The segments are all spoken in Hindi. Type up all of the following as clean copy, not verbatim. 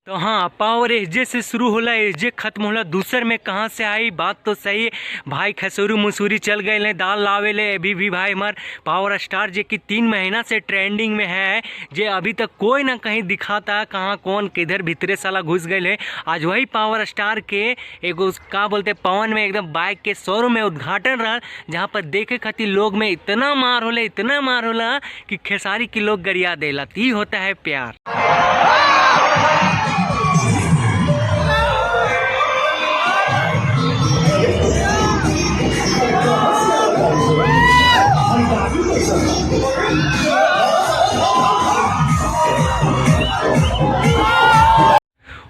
तो हाँ, पावर एजे से शुरू होला, एजे खत्म होला, दूसर में कहाँ से आई? बात तो सही है भाई। खसूरी मसूरी चल गए ले दाल लावे ले, अभी भी भाई हमार पावर स्टार जे कि 3 महीना से ट्रेंडिंग में है, जे अभी तक कोई ना कहीं दिखाता कहाँ कौन किधर भीतरे साला घुस गए ले। आज वही पावर स्टार के एगो का बोलते पवन में एकदम बाइक के शोरूम में उद्घाटन रहा, जहाँ पर देखे खातिर लोग में इतना मार होला, इतना मार होला कि खेसारी के लोग गरिया देला। ती होता है प्यार।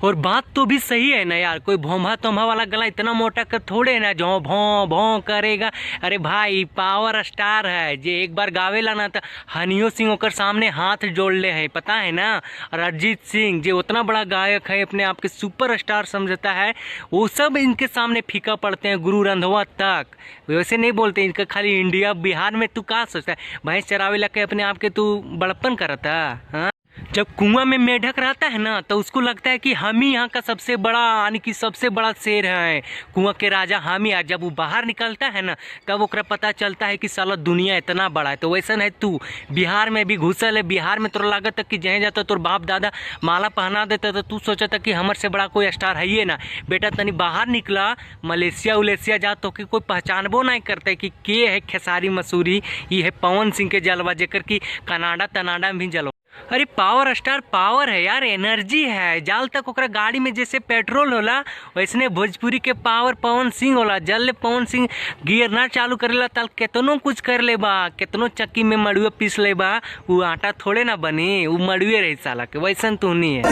और बात तो भी सही है ना यार, कोई भोंभा तोम्भा वाला गला इतना मोटा कर थोड़े ना जो भों भों करेगा। अरे भाई पावर स्टार है, जे एक बार गावेला ना तो हनियो सिंह ओकर सामने हाथ जोड़ ले है, पता है ना। और अरिजीत सिंह जो उतना बड़ा गायक है, अपने आप के सुपर स्टार समझता है, वो सब इनके सामने फीका पड़ते हैं। गुरु रंधवा तक वैसे नहीं बोलते इनका, खाली इंडिया बिहार में तू क्या सोचता है? भैंस चरावे लग के अपने आप के तू बड़प्पन करता है। जब कुआं में मेढक रहता है ना तो उसको लगता है कि हम ही यहाँ का सबसे बड़ा, यानी कि सबसे बड़ा शेर है, कुआं के राजा हम ही। आज जब वो बाहर निकलता है ना तब ओकरा पता चलता है कि साला दुनिया इतना बड़ा है। तो वैसा है, तू बिहार में भी घुसल है, बिहार में तोरा लागत कि जहाँ जाता तोर बाप दादा माला पहना देता तो तू सोचता कि हमारे से बड़ा कोई स्टार है ही ना। बेटा तनी बाहर निकला, मलेशिया उलेशिया जा तो कि कोई पहचानबो नहीं करते कि के है खेसारी मसूरी। ये है पवन सिंह के जलवा, जेकर कि कनाडा तनाडा में भी जलवा। अरे पावर स्टार पावर है यार, एनर्जी है। जाल तक ओकरा गाड़ी में जैसे पेट्रोल होला, वैसने भोजपुरी के पावर पवन सिंह होला। जल ले पवन सिंह गियर ना चालू करेला तल केतनो कुछ कर ले बा, केतनो चक्की में मड़ुए पीस ले बा, वो आटा थोड़े ना बनी, वो मड़ुए रही साला के। वैसन तो नहीं है।